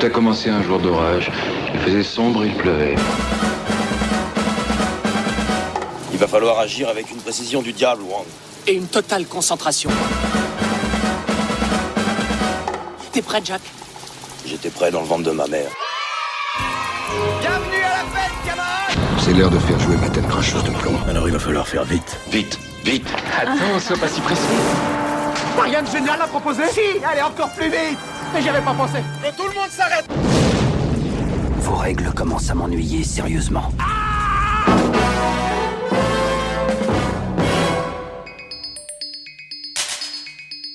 a commencé un jour d'orage. Il faisait sombre et il pleuvait. Il va falloir agir avec une précision du diable, Wang. Et une totale concentration. T'es prêt, Jack? J'étais prêt dans le ventre de ma mère. Bienvenue à la fête, camarades! C'est l'heure de faire jouer ma tête cracheuse de plomb. Alors il va falloir faire vite. Vite, vite. Attends, sois pas si pressé. Rien de génial à proposer? Si, allez encore plus vite! Mais j'y avais pas pensé. Que tout le monde s'arrête! Vos règles commencent à m'ennuyer sérieusement.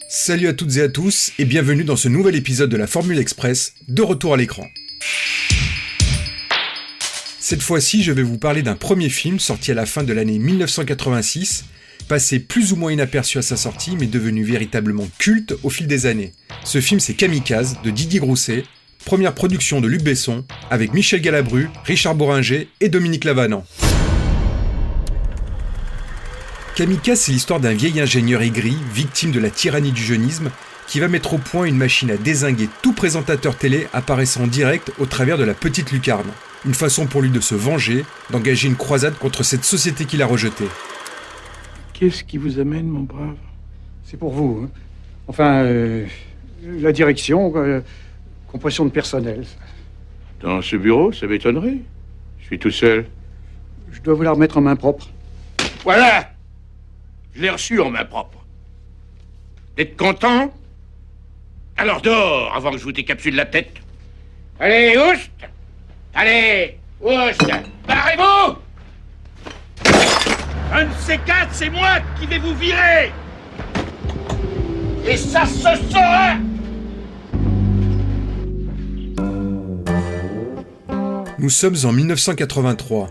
Salut à toutes et à tous et bienvenue dans ce nouvel épisode de la Formule Express, de retour à l'écran. Cette fois-ci, je vais vous parler d'un premier film sorti à la fin de l'année 1986, passé plus ou moins inaperçu à sa sortie mais devenu véritablement culte au fil des années. Ce film c'est Kamikaze de Didier Grousset, première production de Luc Besson, avec Michel Galabru, Richard Bohringer et Dominique Lavanant. Kamikaze, c'est l'histoire d'un vieil ingénieur aigri, victime de la tyrannie du jeunisme, qui va mettre au point une machine à dézinguer tout présentateur télé apparaissant en direct au travers de la petite lucarne. Une façon pour lui de se venger, d'engager une croisade contre cette société qu'il a rejetée. Qu'est-ce qui vous amène, mon brave? C'est pour vous. Hein. Enfin, la direction, compression de personnel. Dans ce bureau, ça m'étonnerait. Je suis tout seul. Je dois vous la remettre en main propre. Voilà! Je l'ai reçu en main propre. D'être content? Alors dehors, avant que je vous décapsule la tête. Allez, oust! Allez, oust! Barrez-vous! Un de ces quatre, c'est moi qui vais vous virer! Et ça se saura! Nous sommes en 1983.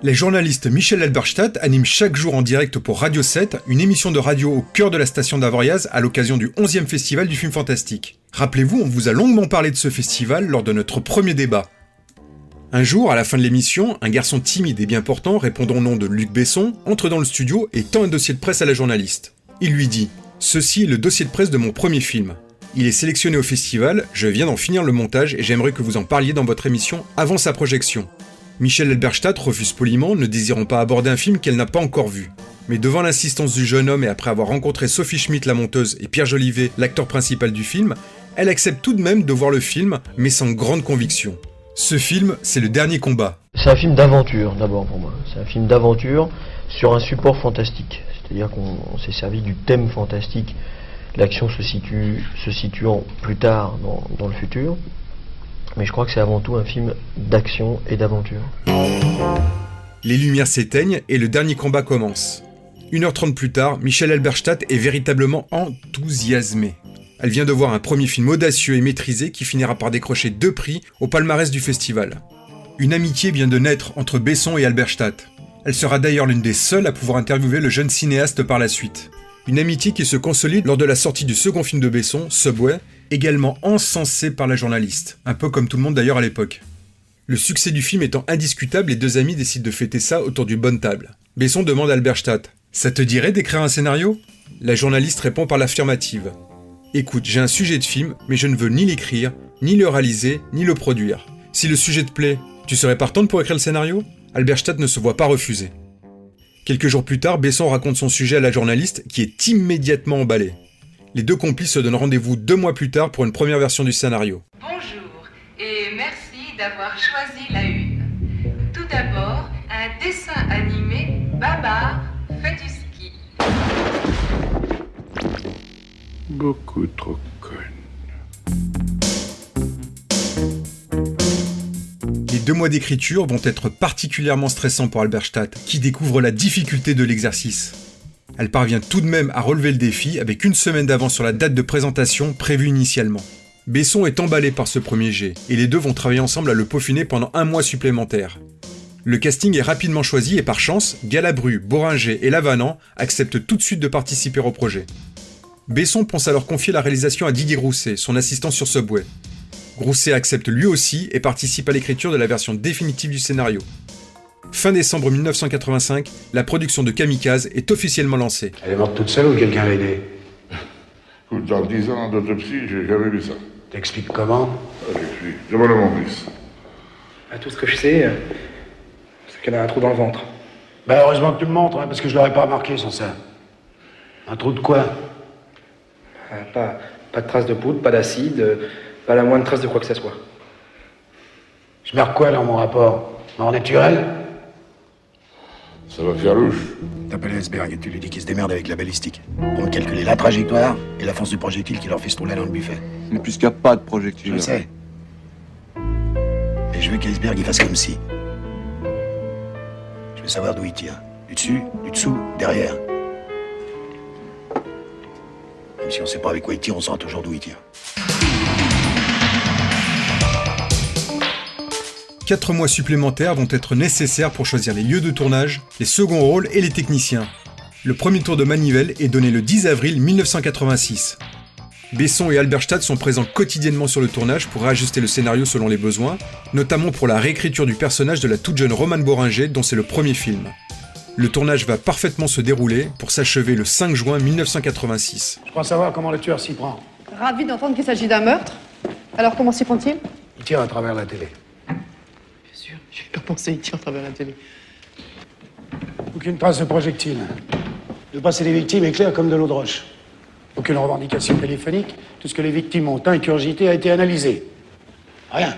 Les journalistes Michel Halberstadt animent chaque jour en direct pour Radio 7 une émission de radio au cœur de la station d'Avoriaz à l'occasion du 11e festival du film fantastique. Rappelez-vous, on vous a longuement parlé de ce festival lors de notre premier débat. Un jour, à la fin de l'émission, un garçon timide et bien portant, répondant au nom de Luc Besson, entre dans le studio et tend un dossier de presse à la journaliste. Il lui dit « Ceci est le dossier de presse de mon premier film. Il est sélectionné au festival, je viens d'en finir le montage et j'aimerais que vous en parliez dans votre émission avant sa projection. » Michel Halberstadt refuse poliment, ne désirant pas aborder un film qu'elle n'a pas encore vu. Mais devant l'insistance du jeune homme et après avoir rencontré Sophie Schmitt, la monteuse, et Pierre Jolivet, l'acteur principal du film, elle accepte tout de même de voir le film, mais sans grande conviction. Ce film, c'est Le Dernier Combat. C'est un film d'aventure, d'abord pour moi. C'est un film d'aventure sur un support fantastique. C'est-à-dire qu'on s'est servi du thème fantastique, l'action se situant plus tard dans le futur. Mais je crois que c'est avant tout un film d'action et d'aventure. Les lumières s'éteignent et le dernier combat commence. 1h30 plus tard, Michel Halberstadt est véritablement enthousiasmée. Elle vient de voir un premier film audacieux et maîtrisé qui finira par décrocher 2 prix au palmarès du festival. Une amitié vient de naître entre Besson et Halberstadt. Elle sera d'ailleurs l'une des seules à pouvoir interviewer le jeune cinéaste par la suite. Une amitié qui se consolide lors de la sortie du second film de Besson, Subway, également encensé par la journaliste, un peu comme tout le monde d'ailleurs à l'époque. Le succès du film étant indiscutable, les deux amis décident de fêter ça autour d'une bonne table. Besson demande à Halberstadt « Ça te dirait d'écrire un scénario ?» La journaliste répond par l'affirmative. « Écoute, j'ai un sujet de film, mais je ne veux ni l'écrire, ni le réaliser, ni le produire. Si le sujet te plaît, tu serais partante pour écrire le scénario ?» Halberstadt ne se voit pas refuser. Quelques jours plus tard, Besson raconte son sujet à la journaliste qui est immédiatement emballée. Les deux complices se donnent rendez-vous 2 mois plus tard pour une première version du scénario. Bonjour et merci d'avoir choisi la une. Tout d'abord, un dessin animé Babar fait du ski. Beaucoup trop conne. Les 2 mois d'écriture vont être particulièrement stressants pour Halberstadt, qui découvre la difficulté de l'exercice. Elle parvient tout de même à relever le défi avec 1 semaine d'avance sur la date de présentation prévue initialement. Besson est emballé par ce premier jet, et les deux vont travailler ensemble à le peaufiner pendant 1 mois supplémentaire. Le casting est rapidement choisi et par chance, Galabru, Bohringer et Lavanant acceptent tout de suite de participer au projet. Besson pense alors confier la réalisation à Didier Grousset, son assistant sur Subway. Grousset accepte lui aussi et participe à l'écriture de la version définitive du scénario. Fin décembre 1985, la production de Kamikaze est officiellement lancée. Elle est morte toute seule ou quelqu'un l'a aidée? Dans 10 ans d'autopsie, j'ai jamais vu ça. T'expliques comment? J'explique. J'aimerais mon fils. Tout ce que je sais, c'est qu'elle a un trou dans le ventre. Bah heureusement que tu me montres, hein, parce que je l'aurais pas remarqué sans ça. Un trou de quoi? Pas de traces de poudre, pas d'acide, pas la moindre trace de quoi que ce soit. Je marque quoi dans mon rapport? Mort naturel? Ça va faire louche. T'appelles Esberg et tu lui dis qu'il se démerde avec la balistique. Pour me calculer la trajectoire et la force du projectile qui leur fait se rouler dans le buffet. Mais puisqu'il n'y a pas de projectile. Je sais. Et je veux qu'Esberg il fasse comme si. Je veux savoir d'où il tire. Du dessus, du dessous, derrière. Même si on sait pas avec quoi il tire, on saura toujours d'où il tire. 4 mois supplémentaires vont être nécessaires pour choisir les lieux de tournage, les seconds rôles et les techniciens. Le premier tour de manivelle est donné le 10 avril 1986. Besson et Halberstadt sont présents quotidiennement sur le tournage pour réajuster le scénario selon les besoins, notamment pour la réécriture du personnage de la toute jeune Romane Boringer dont c'est le premier film. Le tournage va parfaitement se dérouler pour s'achever le 5 juin 1986. Je crois savoir comment le tueur s'y prend. Ravi d'entendre qu'il s'agit d'un meurtre. Alors comment s'y prend-il? Il tire à travers la télé. J'ai pas pensé, il tire à travers la télé. Aucune trace de projectile. Le passé des victimes est clair comme de l'eau de roche. Aucune revendication téléphonique. Tout ce que les victimes ont ingurgité a été analysé. Rien.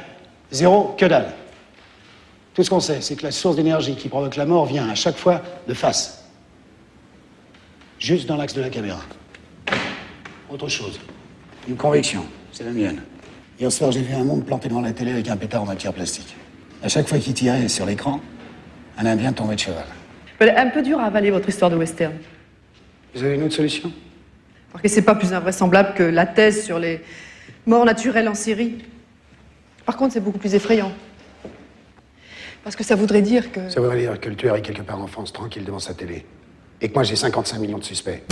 Zéro, que dalle. Tout ce qu'on sait, c'est que la source d'énergie qui provoque la mort vient à chaque fois de face. Juste dans l'axe de la caméra. Autre chose. Une conviction. C'est la mienne. Hier soir, j'ai vu un monde planté devant la télé avec un pétard en matière plastique. À chaque fois qu'il tirait sur l'écran, un Indien tombait de cheval. Un peu dur à avaler votre histoire de western. Vous avez une autre solution? Parce que c'est pas plus invraisemblable que la thèse sur les morts naturelles en série. Par contre, c'est beaucoup plus effrayant. Parce que ça voudrait dire que... Ça voudrait dire que le tueur est quelque part en France, tranquille devant sa télé. Et que moi, j'ai 55 millions de suspects.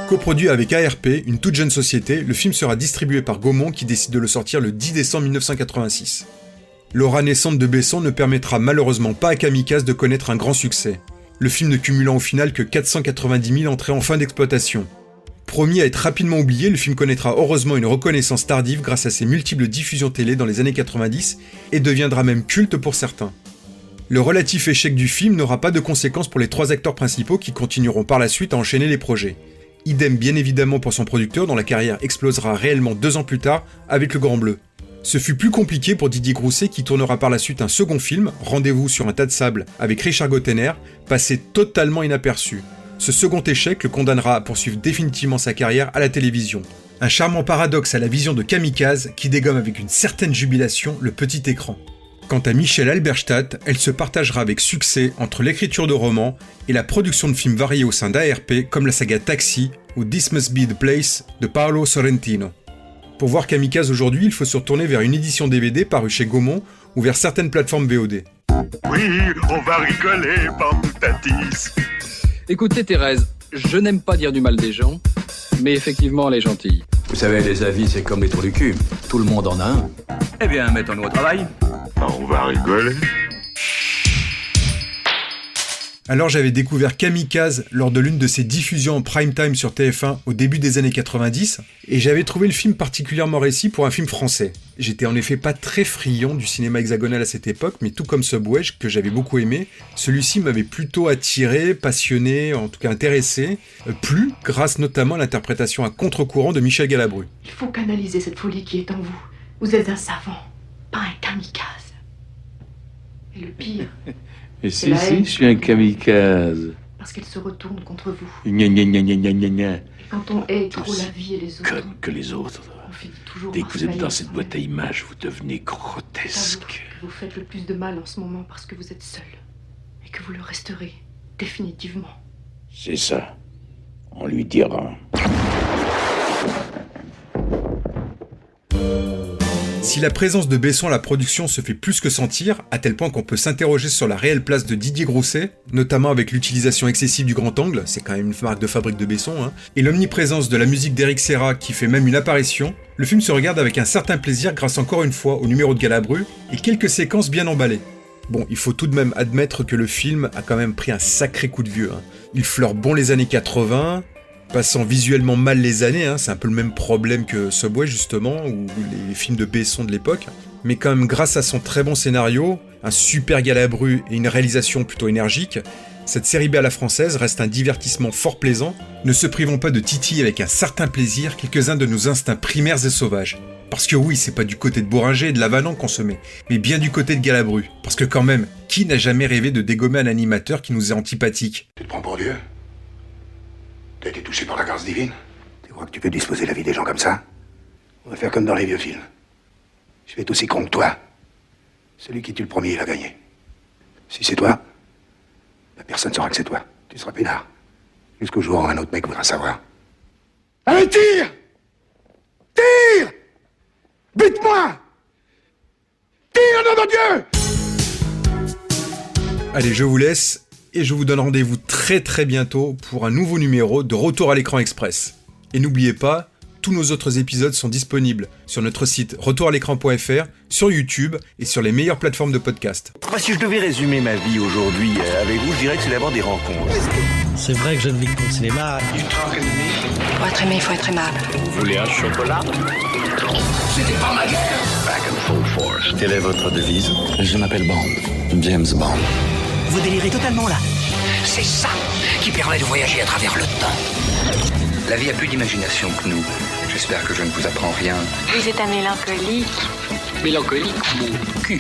Coproduit avec ARP, une toute jeune société, le film sera distribué par Gaumont qui décide de le sortir le 10 décembre 1986. L'aura naissante de Besson ne permettra malheureusement pas à Kamikaze de connaître un grand succès, le film ne cumulant au final que 490 000 entrées en fin d'exploitation. Promis à être rapidement oublié, le film connaîtra heureusement une reconnaissance tardive grâce à ses multiples diffusions télé dans les années 90 et deviendra même culte pour certains. Le relatif échec du film n'aura pas de conséquences pour les 3 acteurs principaux qui continueront par la suite à enchaîner les projets. Idem bien évidemment pour son producteur dont la carrière explosera réellement 2 ans plus tard avec Le Grand Bleu. Ce fut plus compliqué pour Didier Grousset qui tournera par la suite un second film, Rendez-vous sur un tas de sable, avec Richard Gottener, passé totalement inaperçu. Ce second échec le condamnera à poursuivre définitivement sa carrière à la télévision. Un charmant paradoxe à la vision de Kamikaze qui dégomme avec une certaine jubilation le petit écran. Quant à Michel Halberstadt, elle se partagera avec succès entre l'écriture de romans et la production de films variés au sein d'ARP comme la saga Taxi ou This Must Be the Place de Paolo Sorrentino. Pour voir Kamikaze aujourd'hui, il faut se retourner vers une édition DVD parue chez Gaumont ou vers certaines plateformes VOD. Oui, on va rigoler, Pampoutatis. Écoutez Thérèse, je n'aime pas dire du mal des gens, mais effectivement elle est gentille. Vous savez, les avis, c'est comme les trous du cul. Tout le monde en a un. Eh bien, mettons-nous au travail. On va rigoler. Alors j'avais découvert Kamikaze lors de l'une de ses diffusions en prime time sur TF1 au début des années 90, et j'avais trouvé le film particulièrement réussi pour un film français. J'étais en effet pas très friand du cinéma hexagonal à cette époque, mais tout comme Subway, que j'avais beaucoup aimé, celui-ci m'avait plutôt attiré, passionné, en tout cas intéressé, plu, grâce notamment à l'interprétation à contre-courant de Michel Galabru. Il faut canaliser cette folie qui est en vous. Vous êtes un savant, pas un kamikaze. Et le pire... Et si, je suis un kamikaze. Parce qu'elle se retourne contre vous. Gna gna gna gna gna gna gna. Et quand on hait trop la vie et les autres... Comme que les autres. On finit toujours Dès que vous êtes dans cette boîte boîte à images, vous devenez grotesque. Vous faites le plus de mal en ce moment parce que vous êtes seul. Et que vous le resterez, définitivement. C'est ça. On lui dira. Si la présence de Besson à la production se fait plus que sentir, à tel point qu'on peut s'interroger sur la réelle place de Didier Grousset, notamment avec l'utilisation excessive du grand angle, c'est quand même une marque de fabrique de Besson, et l'omniprésence de la musique d'Eric Serra qui fait même une apparition, le film se regarde avec un certain plaisir grâce encore une fois au numéro de Galabru et quelques séquences bien emballées. Bon, il faut tout de même admettre que le film a quand même pris un sacré coup de vieux. Il fleure bon les années 80, Passant visuellement mal les années, c'est un peu le même problème que Subway justement, ou les films de Besson de l'époque, mais quand même grâce à son très bon scénario, un super Galabru et une réalisation plutôt énergique, cette série B à la française reste un divertissement fort plaisant. Ne se privons pas de titiller avec un certain plaisir quelques-uns de nos instincts primaires et sauvages. Parce que oui, c'est pas du côté de Bourringer et de Lavanant qu'on se met, mais bien du côté de Galabru. Parce que quand même, qui n'a jamais rêvé de dégommer un animateur qui nous est antipathique ? Tu te prends pour Dieu? T'as été touché par la grâce divine? Tu crois que tu peux disposer la vie des gens comme ça? On va faire comme dans les vieux films. Je vais être aussi con que toi. Celui qui tue le premier, il a gagné. Si c'est toi, personne ne saura que c'est toi. Tu seras peinard. Jusqu'au jour où un autre mec voudra savoir. Allez, tire! Tire! Bute-moi! Tire, nom de Dieu! Allez, je vous laisse et je vous donne rendez-vous très très bientôt pour un nouveau numéro de Retour à l'écran express. Et n'oubliez pas, tous nos autres épisodes sont disponibles sur notre site retouralécran.fr, sur YouTube et sur les meilleures plateformes de podcast. Si je devais résumer ma vie aujourd'hui avec vous, je dirais que c'est d'abord des rencontres. C'est vrai que je ne vis que pour le cinéma. Pour être aimé, il faut être aimable. Vous voulez un chocolat? C'était pas ma guerre. Back and full force. Quelle est votre devise? Je m'appelle Bond. James Bond. Vous délirez totalement là. C'est ça qui permet de voyager à travers le temps. La vie a plus d'imagination que nous. J'espère que je ne vous apprends rien. Vous êtes un mélancolique. Mélancolique, mon cul.